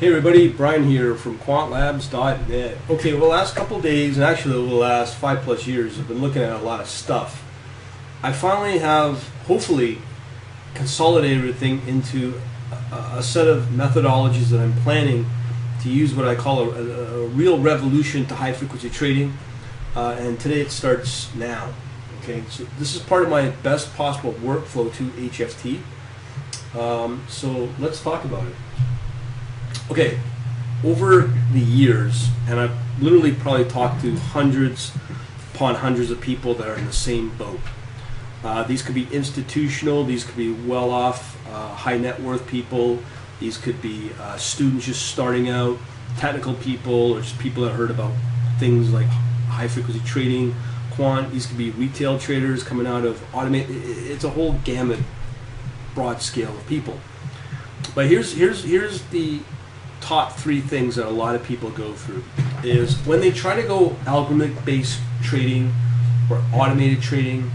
Hey everybody, Brian here from quantlabs.net. Okay, well, the last couple of days, and actually over the last 5+ years, I've been looking at a lot of stuff. I finally have, hopefully, consolidated everything into a set of methodologies that I'm planning to use what I call a real revolution to high-frequency trading, and today it starts now. Okay, so this is part of my best possible workflow to HFT. So let's talk about it. Okay, over the years, and I've literally probably talked to hundreds upon hundreds of people that are in the same boat. These could be institutional, these could be well-off, high net worth people, these could be students just starting out, technical people, or just people that heard about things like high-frequency trading, quant. These could be retail traders coming out of automated. It's a whole gamut, broad scale of people. But here's the top 3 things that a lot of people go through is when they try to go algorithmic based trading or automated trading.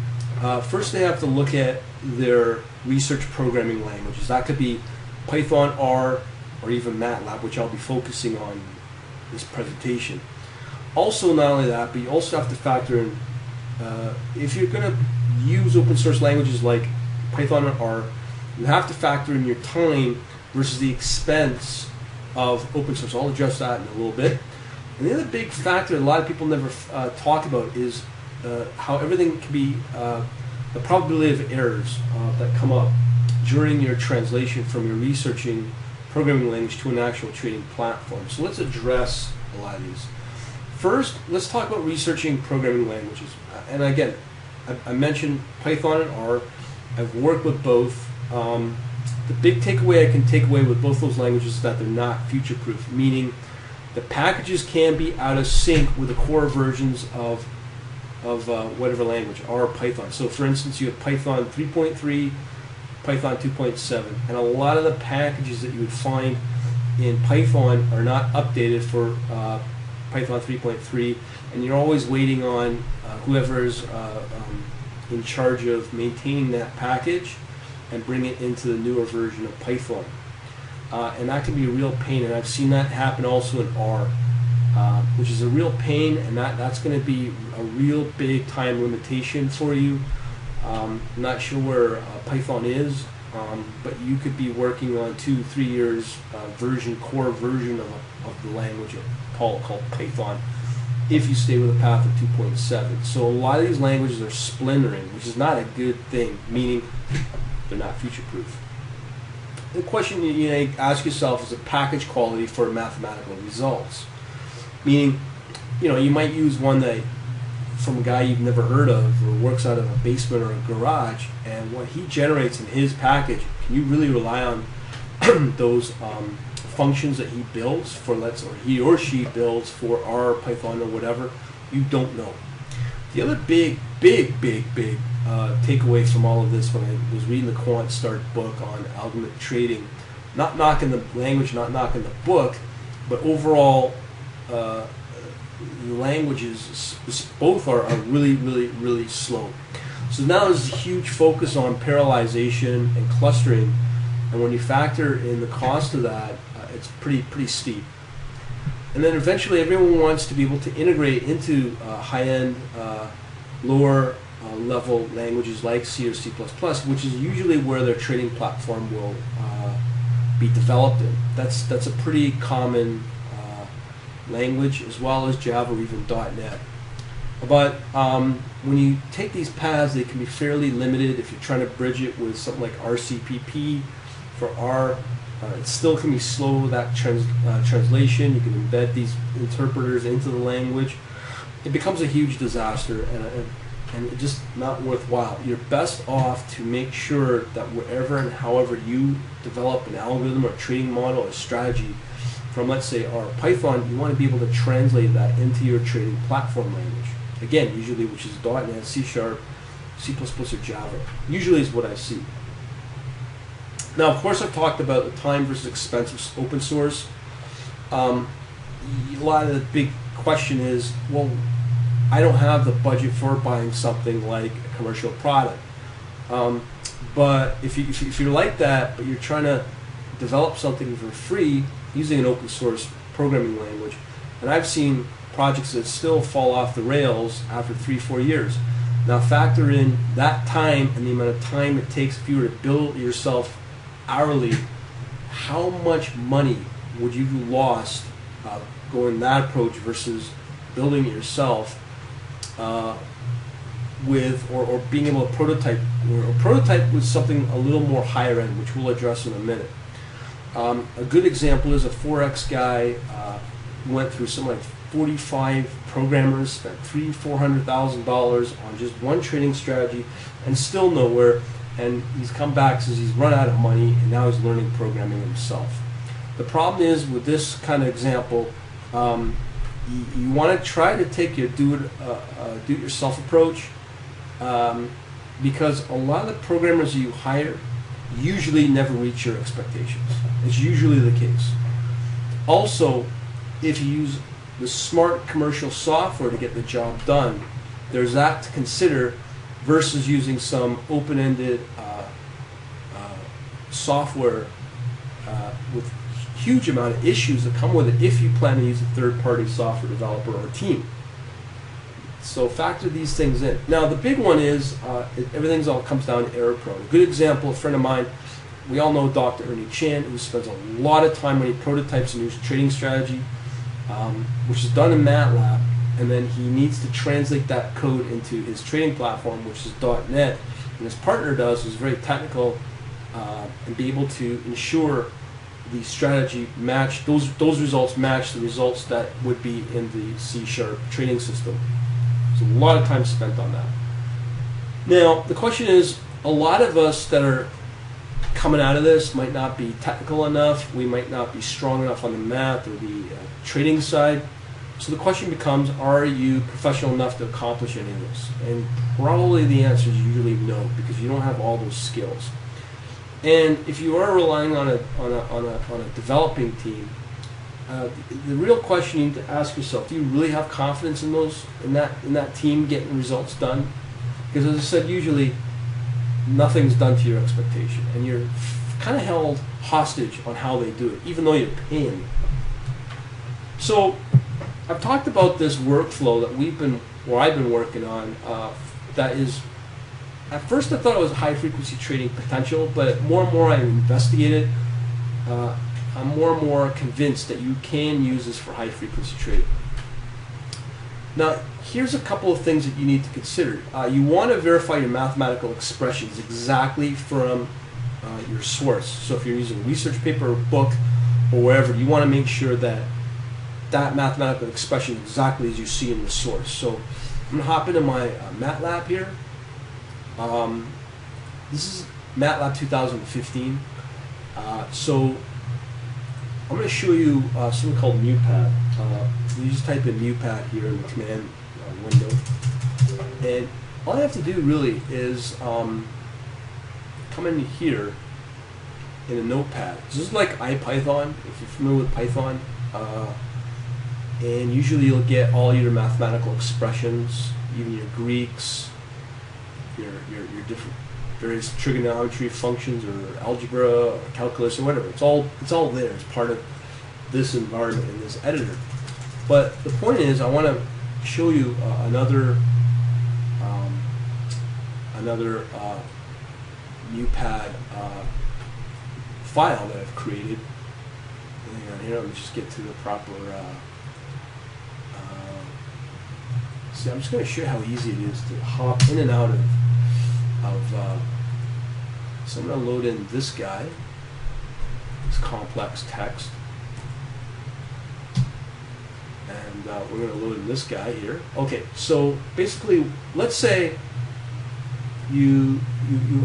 First they have to look at their research programming languages. That could be Python, R, or even MATLAB, which I'll be focusing on this presentation. Also, not only that, but you also have to factor in if you're going to use open source languages like Python or R, you have to factor in your time versus the expense of open source. I'll address that in a little bit. And the other big factor that a lot of people never talk about is how everything can be, the probability of errors that come up during your translation from your researching programming language to an actual trading platform. So let's address a lot of these. First, let's talk about researching programming languages. And again, I mentioned Python and R. I've worked with both. The big takeaway I can take away with both those languages is that they're not future-proof, meaning the packages can be out of sync with the core versions of whatever language, R or Python. So for instance, you have Python 3.3, Python 2.7, and a lot of the packages that you would find in Python are not updated for Python 3.3, and you're always waiting on whoever's in charge of maintaining that package and bring it into the newer version of Python. And that can be a real pain, and I've seen that happen also in R, which is a real pain, and that's going to be a real big time limitation for you. I'm not sure where Python is, but you could be working on 2-3 years core version of the language called Python if you stay with a path of 2.7. So a lot of these languages are splintering, which is not a good thing, meaning they're not future-proof. The question you ask yourself is the package quality for mathematical results. Meaning, you might use one that from a guy you've never heard of or works out of a basement or a garage, and what he generates in his package, can you really rely on those functions that he builds for, or he or she builds for R, Python, or whatever? You don't know. The other big takeaway from all of this when I was reading the Quant Start book on algorithmic trading, not knocking the language, not knocking the book, but overall the languages, both are really slow. So now there's a huge focus on parallelization and clustering, and when you factor in the cost of that, it's pretty steep. And then eventually everyone wants to be able to integrate into high-end, lower level languages like C or C++, which is usually where their trading platform will be developed in. That's a pretty common language, as well as Java or even .NET. But when you take these paths, they can be fairly limited. If you're trying to bridge it with something like RCPP for R, it still can be slow, that translation. You can embed these interpreters into the language. It becomes a huge disaster, and it's just not worthwhile. You're best off to make sure that wherever and however you develop an algorithm or trading model or strategy from, let's say, R or Python, you want to be able to translate that into your trading platform language. Again, usually which is .NET, C#, C++, or Java. Usually is what I see. Now, of course, I've talked about the time versus expense of open source. A lot of the big question is, well, I don't have the budget for buying something like a commercial product. But if you're like that, but you're trying to develop something for free, using an open source programming language, and I've seen projects that still fall off the rails after 3-4 years. Now factor in that time and the amount of time it takes if you were to build yourself hourly. How much money would you have lost going that approach versus building it yourself with or being able to prototype or prototype with something a little more higher end, which we'll address in a minute. A good example is a Forex guy went through something like 45 programmers, spent $300,000-$400,000 on just one trading strategy, and still nowhere. And he's come back, says he's run out of money, and now he's learning programming himself. The problem is with this kind of example, you want to try to take your do-it-yourself approach, because a lot of the programmers you hire usually never reach your expectations. It's usually the case. Also, if you use the smart commercial software to get the job done, there's that to consider versus using some open-ended software with huge amount of issues that come with it if you plan to use a third-party software developer or team. So factor these things in. Now the big one is everything's all comes down to error prone. A good example, a friend of mine, we all know Dr. Ernie Chan, who spends a lot of time when he prototypes a new trading strategy, which is done in MATLAB, and then he needs to translate that code into his trading platform, which is .NET, and his partner does, is very technical, and be able to ensure the strategy match, those results match the results that would be in the C# trading system. So a lot of time spent on that. Now, the question is, a lot of us that are coming out of this might not be technical enough, we might not be strong enough on the math or the trading side. So the question becomes, are you professional enough to accomplish any of this? And probably the answer is usually no, because you don't have all those skills. And if you are relying on a developing team, the real question you need to ask yourself: do you really have confidence in that team getting results done? Because as I said, usually nothing's done to your expectation, and you're kind of held hostage on how they do it, even though you're paying them. So I've talked about this workflow that I've been working on. That is, at first I thought it was high frequency trading potential, but more and more I investigate it, I'm more and more convinced that you can use this for high frequency trading. Now, here's a couple of things that you need to consider. You want to verify your mathematical expressions exactly from your source. So if you're using a research paper or book or wherever, you want to make sure that that mathematical expression is exactly as you see in the source. So I'm going to hop into my MATLAB here. This is MATLAB 2015. So I'm going to show you something called MuPad. You just type in MuPad here in the command window, and all I have to do really is come in here in a notepad. This is like IPython, if you're familiar with Python, and usually you'll get all your mathematical expressions, even your Greeks, your different various trigonometry functions or algebra or calculus or whatever. It's all there. It's part of this environment in this editor. But the point is, I want to show you another MuPad file that I've created. Hang on here. Let me just get to the proper. See, I'm just going to show you how easy it is to hop in and out of. So I'm going to load in this guy, this complex text, and we're going to load in this guy here. Okay, so basically, let's say you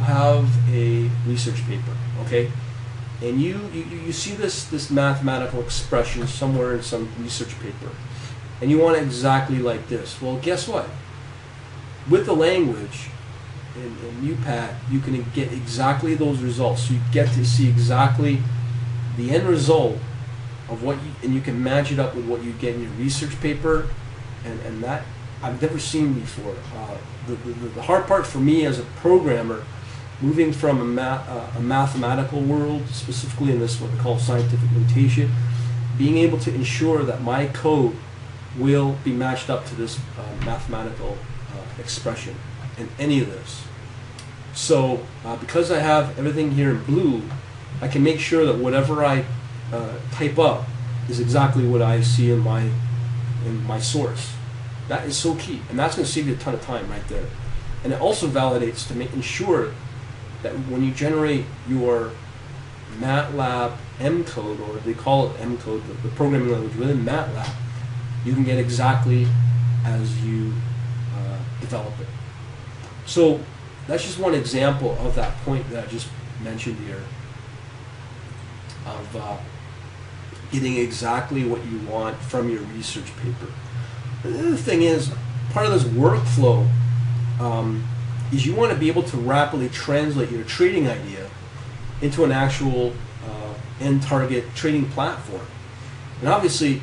have a research paper, okay, and you see this mathematical expression somewhere in some research paper, and you want it exactly like this. Well, guess what? With the language in MuPad, you can get exactly those results. So you get to see exactly the end result of what and you can match it up with what you get in your research paper, and that I've never seen before. The hard part for me as a programmer, moving from a mathematical world, specifically in this what we call scientific notation, being able to ensure that my code will be matched up to this mathematical expression in any of this. So because I have everything here in blue, I can make sure that whatever I type up is exactly what I see in my source. That is so key, and that's going to save you a ton of time right there. And it also validates to ensure that when you generate your MATLAB M code, or they call it M code, the programming language within MATLAB, you can get exactly as you develop it. So that's just one example of that point that I just mentioned here, of getting exactly what you want from your research paper. The other thing is, part of this workflow is you want to be able to rapidly translate your trading idea into an actual end target trading platform. And obviously,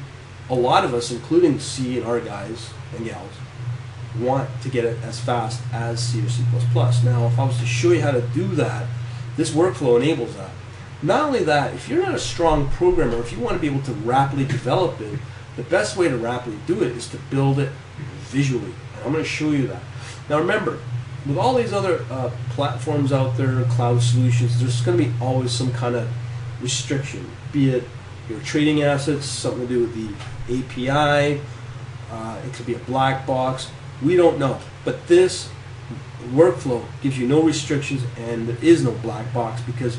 a lot of us, including C and R guys and gals, want to get it as fast as C or C++. Now, if I was to show you how to do that, this workflow enables that. Not only that, if you're not a strong programmer, if you want to be able to rapidly develop it, the best way to rapidly do it is to build it visually. And I'm going to show you that. Now remember, with all these other platforms out there, cloud solutions, there's going to be always some kind of restriction, be it your trading assets, something to do with the API, it could be a black box, we don't know. But this workflow gives you no restrictions, and there is no black box, because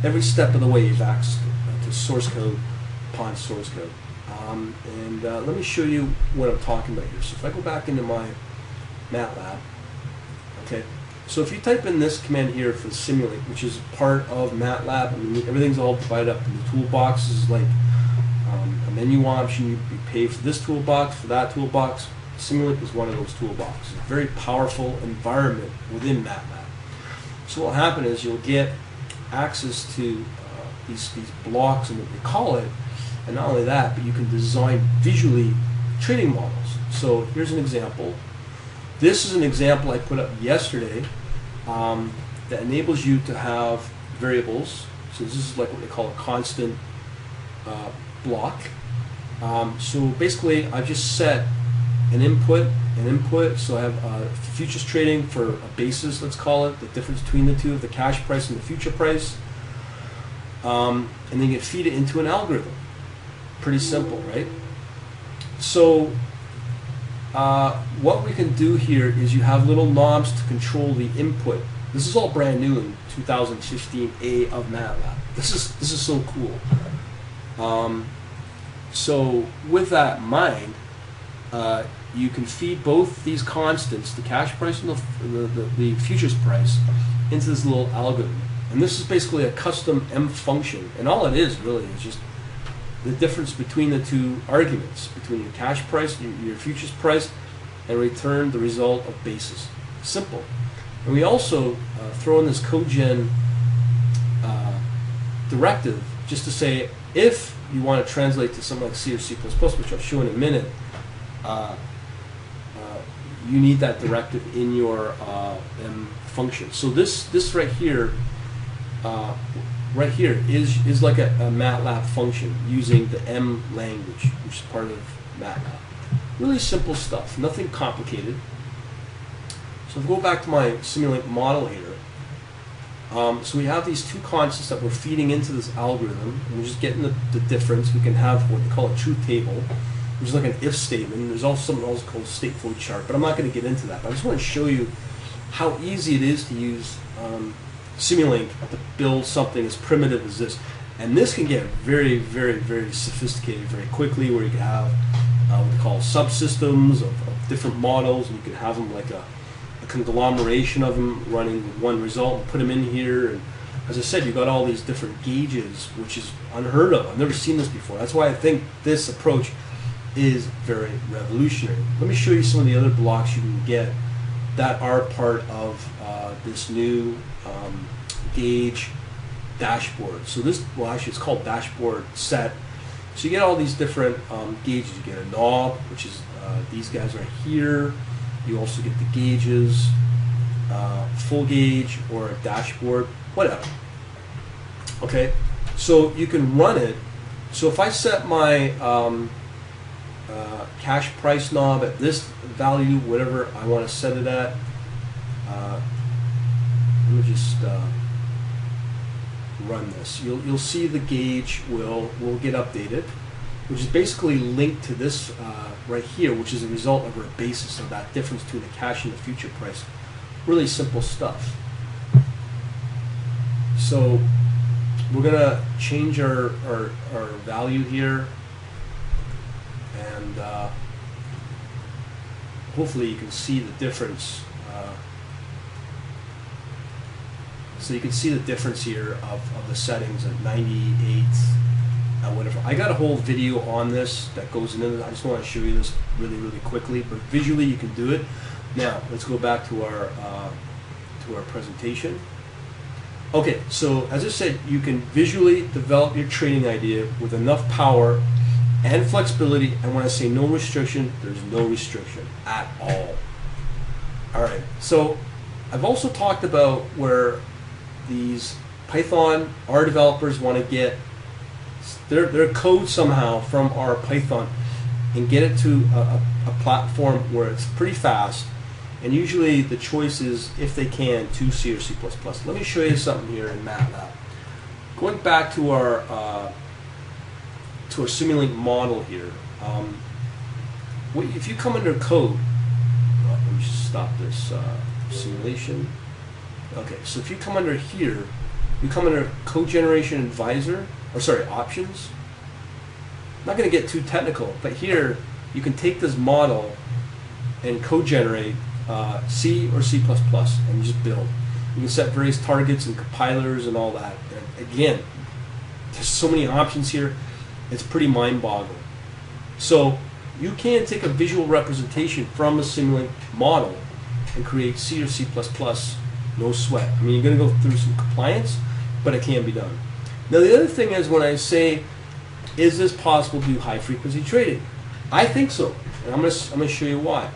every step of the way you've access to source code upon source code. Let me show you what I'm talking about here. So if I go back into my MATLAB, okay, so if you type in this command here for simulate, which is part of MATLAB, I mean, everything's all divided up in the toolboxes, like a menu option. You pay for this toolbox, for that toolbox. Simulate is one of those toolboxes. A very powerful environment within MATLAB. So what will happen is you'll get access to these blocks and what we call it, and not only that, but you can design visually trading models. So here's an example. This is an example I put up yesterday that enables you to have variables. So this is like what they call a constant block. So basically, I've just set an input. So I have futures trading for a basis, let's call it, the difference between the two, the cash price and the future price. And then you can feed it into an algorithm. Pretty simple, right? So what we can do here is you have little knobs to control the input. This is all brand new in 2015A of MATLAB. This is so cool. So with that in mind, you can feed both these constants, the cash price and the futures price, into this little algorithm. And this is basically a custom M function. And all it is really is just the difference between the two arguments, between your cash price and your futures price, and return the result of basis. Simple. And we also throw in this codegen directive just to say, if you want to translate to something like C or C++, which I'll show in a minute, you need that directive in your M function. So this right here is like a MATLAB function using the M language, which is part of MATLAB. Really simple stuff, nothing complicated. So if we go back to my simulate model here, so we have these two constants that we're feeding into this algorithm, and we're just getting the difference. We can have what they call a truth table, which is like an if statement. There's also something else called stateful chart, but I'm not going to get into that. But I just want to show you how easy it is to use Simulink to build something as primitive as this. And this can get very, very, very sophisticated very quickly, where you can have what they call subsystems of different models, and you can have them like a conglomeration of them running one result and put them in here. And as I said, you've got all these different gauges, which is unheard of. I've never seen this before. That's why I think this approach is very revolutionary. Let me show you some of the other blocks you can get that are part of this new gauge dashboard. So this, well, actually it's called dashboard set. So you get all these different gauges. You get a knob, which is these guys right here. You also get the gauges, full gauge or a dashboard, whatever. Okay, so you can run it So if I set my cash price knob at this value, whatever I want to set it at, let me just run this. You'll see the gauge will get updated, which is basically linked to this right here, which is a result of our basis of that difference between the cash and the future price. Really simple stuff. So we're gonna change our value here, and hopefully you can see the difference. So you can see the difference here of the settings at 98, whatever. I got a whole video on this that goes into this. I just want to show you this really quickly, but visually you can do it. Now let's go back to our presentation. Okay, so as I said, you can visually develop your trading idea with enough power and flexibility, and when I say no restriction, there's no restriction at all. Alright, so I've also talked about where these Python R developers want to get their code somehow from our Python and get it to a platform where it's pretty fast, and usually the choice is, if they can, to C or C++. Let me show you something here in MATLAB. Going back to our Simulink model here, if you come under code, let me just stop this simulation. Okay, so if you come under here, you come under Code Generation Advisor, or sorry, Options. I'm not going to get too technical, but here you can take this model and code generate C or C++, and you just build. You can set various targets and compilers and all that. And again, there's so many options here, it's pretty mind-boggling. So you can take a visual representation from a Simulink model and create C or C++, no sweat. I mean, you're going to go through some compliance, but it can be done. Now the other thing is, when I say, is this possible to do high-frequency trading? I think so, and I'm going to show you why.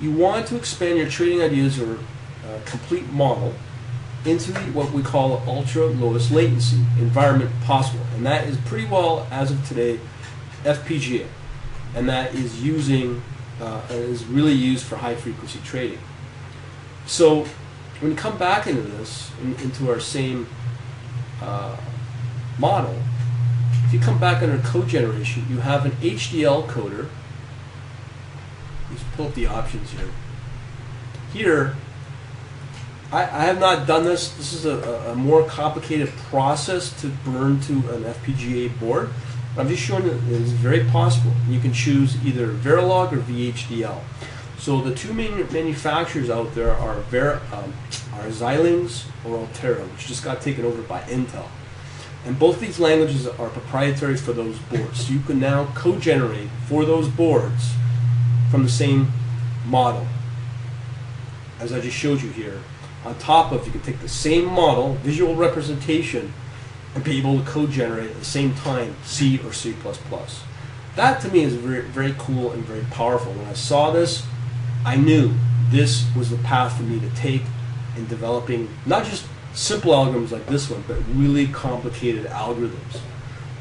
You want to expand your trading ideas or complete model into what we call ultra lowest latency environment possible, and that is pretty well, as of today, FPGA, and that is really used for high-frequency trading. So when you come back into this, into our same model, if you come back under code generation, you have an HDL coder. Let's pull up the options here. Here, I have not done this. This is a more complicated process to burn to an FPGA board. I'm just showing that it is very possible. You can choose either Verilog or VHDL. So the two main manufacturers out there are Xilinx or Altera, which just got taken over by Intel. And both these languages are proprietary for those boards. So you can now co-generate for those boards from the same model, as I just showed you here. On top of, you can take the same model, visual representation, and be able to co-generate at the same time C or C++. That to me is very cool and very powerful. When I saw this, I knew this was the path for me to take in developing not just simple algorithms like this one, but really complicated algorithms.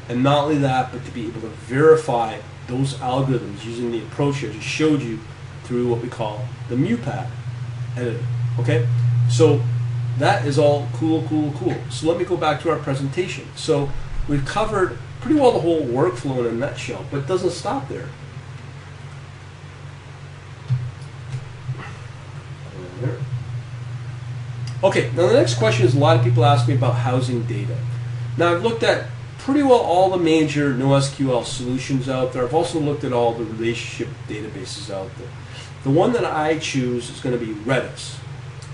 And not only that, but to be able to verify those algorithms using the approach I just showed you through what we call the MuPad editor. Okay, so that is all cool. So let me go back to our presentation. So we've covered pretty well the whole workflow in a nutshell, but it doesn't stop there. Okay, now the next question is, a lot of people ask me about housing data. Now I've looked at pretty well all the major NoSQL solutions out there. I've also looked at all the relationship databases out there. The one that I choose is going to be Redis.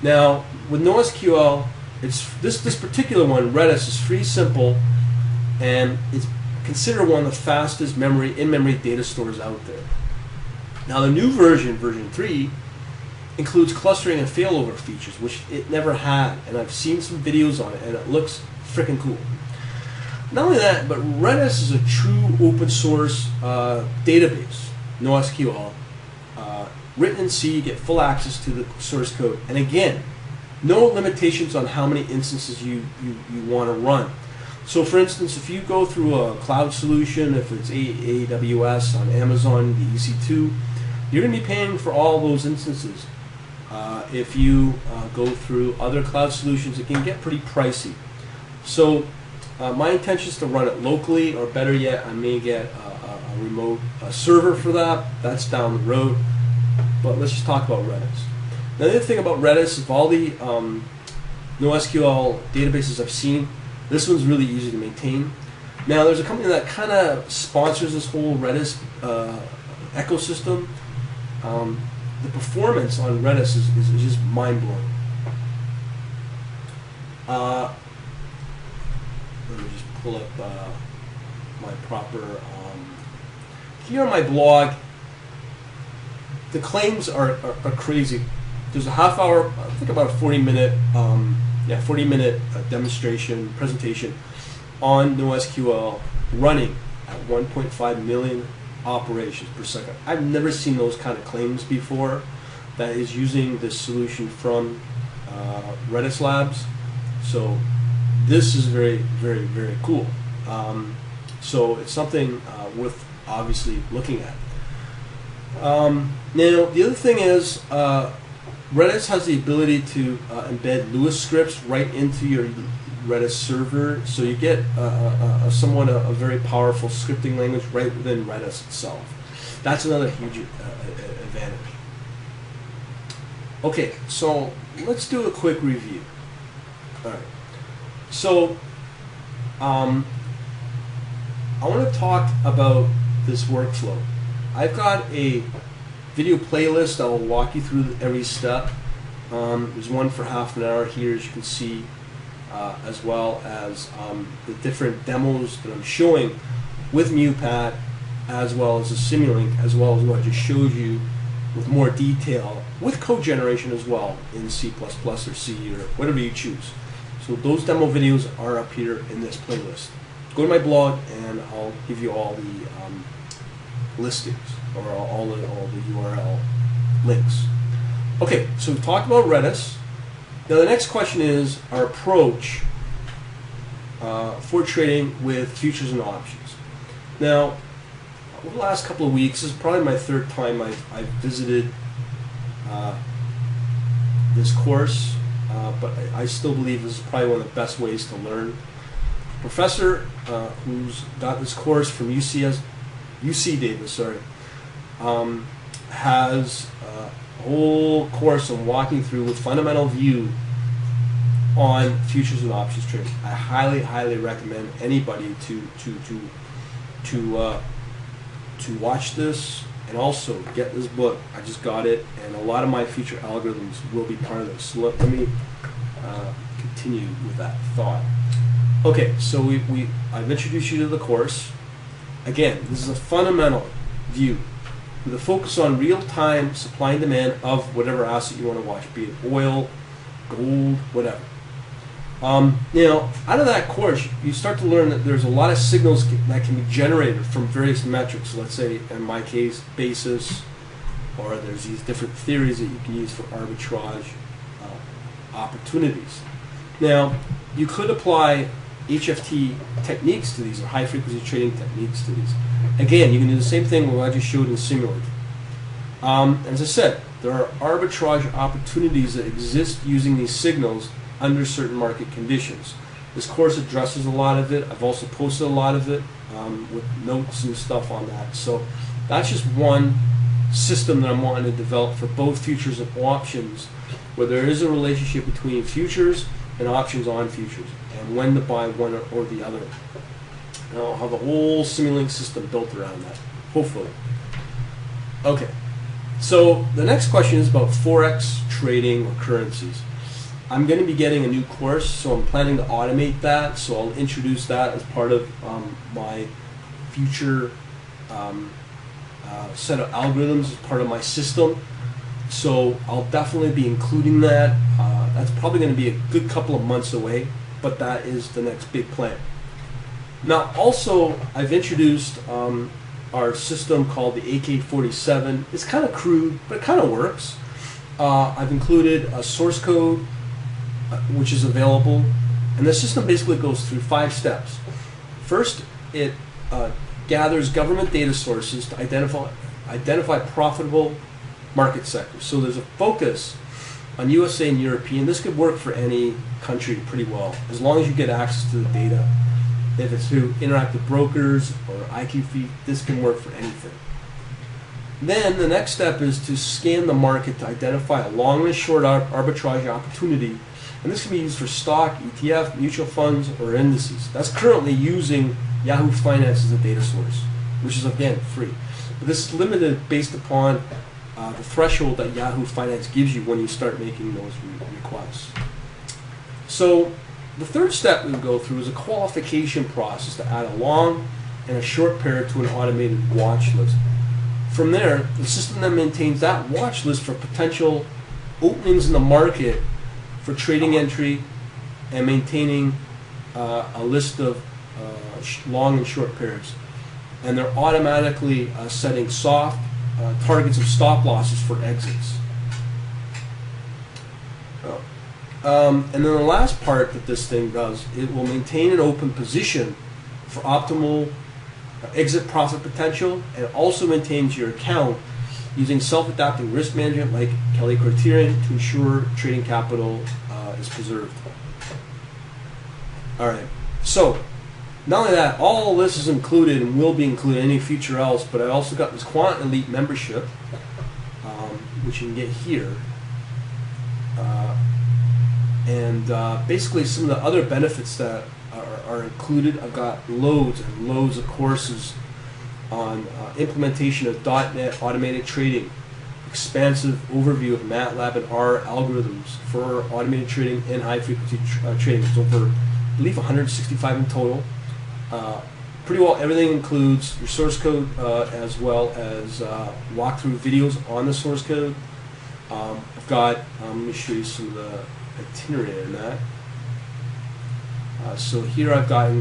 Now with NoSQL, it's this particular one, Redis, is free, simple, and it's considered one of the fastest in-memory data stores out there. Now the new version, version 3, includes clustering and failover features, which it never had, and I've seen some videos on it, and it looks freaking cool. Not only that, but Redis is a true open source database, NoSQL, written in C. You get full access to the source code, and again, no limitations on how many instances you want to run. So for instance, if you go through a cloud solution, if it's AWS on Amazon, the EC2, you're going to be paying for all those instances. If you go through other cloud solutions, it can get pretty pricey. So my intention is to run it locally, or better yet, I may get a remote server for that. That's down the road. But let's just talk about Redis. Now, the other thing about Redis, of all the NoSQL databases I've seen, this one's really easy to maintain. Now, there's a company that kind of sponsors this whole Redis ecosystem. The performance on Redis is just mind-blowing. Let me just pull up my proper... here on my blog, the claims are crazy. There's a half hour, I think about a 40-minute, 40-minute demonstration, presentation on NoSQL running at 1.5 million operations per second. I've never seen those kind of claims before. That is using this solution from Redis Labs. So this is very, very, very cool. So it's something worth obviously looking at. Now the other thing is Redis has the ability to embed Lewis scripts right into your Redis server, so you get somewhat a very powerful scripting language right within Redis itself. That's another huge advantage. Okay, so let's do a quick review. All right. So I want to talk about this workflow. I've got a video playlist that will walk you through every step. There's one for half an hour here, as you can see, as well as the different demos that I'm showing with MuPat, as well as the Simulink, as well as what I just showed you with more detail, with code generation as well in C++ or C or whatever you choose. So those demo videos are up here in this playlist. Go to my blog and I'll give you all the listings, or all the URL links. Okay, so we've talked about Redis. Now the next question is our approach for trading with futures and options. Now, over the last couple of weeks, this is probably my third time I've visited this course, but I still believe this is probably one of the best ways to learn. The professor who's got this course from UC Davis, has a whole course on walking through with fundamental view on futures and options trading. I highly, highly recommend anybody to watch this and also get this book. I just got it, and a lot of my future algorithms will be part of this. So let me continue with that thought. Okay, so I've introduced you to the course. Again, this is a fundamental view with a focus on real-time supply and demand of whatever asset you want to watch, be it oil, gold, whatever. Now, out of that course, you start to learn that there's a lot of signals that can be generated from various metrics. Let's say, in my case, basis, or there's these different theories that you can use for arbitrage opportunities. Now, you could apply HFT techniques to these, or high-frequency trading techniques to these. Again, you can do the same thing what I just showed in Simulink. As I said, there are arbitrage opportunities that exist using these signals under certain market conditions. This course addresses a lot of it. I've also posted a lot of it with notes and stuff on that. So that's just one system that I'm wanting to develop for both futures and options, where there is a relationship between futures and options on futures, and when to buy one or the other. And I'll have a whole Simulink system built around that, hopefully. Okay, so the next question is about Forex trading or currencies. I'm going to be getting a new course, so I'm planning to automate that, so I'll introduce that as part of my future set of algorithms as part of my system. So I'll definitely be including that. That's probably going to be a good couple of months away, but that is the next big plan. Now, also, I've introduced our system called the AK-47. It's kind of crude, but it kind of works. I've included a source code, which is available And the system basically goes through 5 steps. First, it gathers government data sources to identify profitable market sectors. So there's a focus on USA and European. This could work for any country pretty well, as long as you get access to the data. If it's through interactive brokers or IQ feed, this can work for anything. Then the next step is to scan the market to identify a long and short arbitrage opportunity. And this can be used for stock, ETF, mutual funds, or indices. That's currently using Yahoo Finance as a data source, which is, again, free. But this is limited based upon the threshold that Yahoo Finance gives you when you start making those requests. So the third step we would go through is a qualification process to add a long and a short pair to an automated watch list. From there, the system then maintains that watch list for potential openings in the market for trading entry and maintaining a list of long and short pairs. And they're automatically setting soft targets of stop losses for exits. And then the last part that this thing does, it will maintain an open position for optimal exit profit potential, and also maintains your account using self-adapting risk management like Kelly criterion to ensure trading capital is preserved. Alright, so not only that, all this is included and will be included in any future else, but I also got this Quant Elite membership, which you can get here. And basically some of the other benefits that are included, I've got loads and loads of courses on implementation of .NET automated trading, expansive overview of MATLAB and R algorithms for automated trading and high frequency trading. It's over, I believe, 165 in total. Pretty well everything includes your source code as well as walkthrough videos on the source code. I've got, let me show you some of the itinerary in that. So here I've got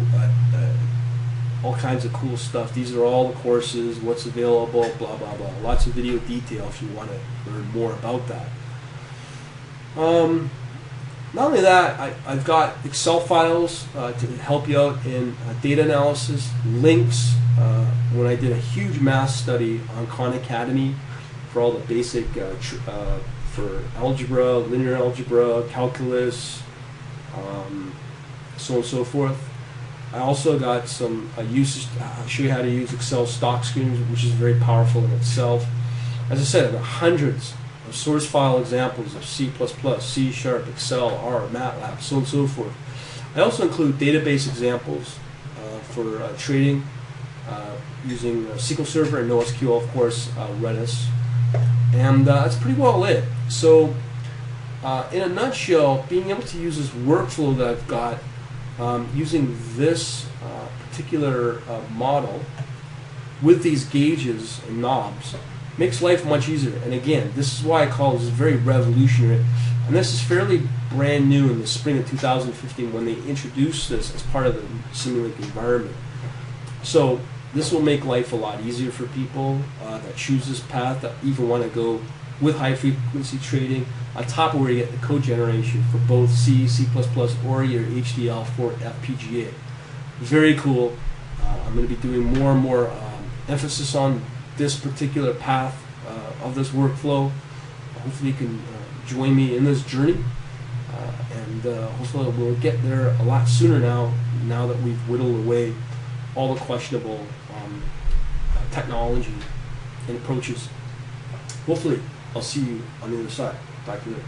all kinds of cool stuff. These are all the courses, what's available, blah, blah, blah. Lots of video detail if you want to learn more about that. Not only that, I've got Excel files to help you out in data analysis, links. When I did a huge math study on Khan Academy for all the basic, for algebra, linear algebra, calculus, so on and so forth. I also got some uses. I'll show you how to use Excel stock screens, which is very powerful in itself. As I said, I've got hundreds of source file examples of C++, C#, Excel, R, MATLAB, so on and so forth. I also include database examples for trading using SQL Server and NoSQL, of course, Redis. And that's pretty well it. So in a nutshell, being able to use this workflow that I've got using this particular model with these gauges and knobs makes life much easier. And again, this is why I call this very revolutionary. And this is fairly brand new in the spring of 2015 when they introduced this as part of the Simulink environment. So this will make life a lot easier for people that choose this path, that even want to go with high frequency trading, on top of where you get the code generation for both C, C++, or your HDL for FPGA. Very cool. I'm going to be doing more and more emphasis on this particular path of this workflow. Hopefully you can join me in this journey, and hopefully we'll get there a lot sooner now that we've whittled away all the questionable technology and approaches. Hopefully I'll see you on the other side. Talk to you later.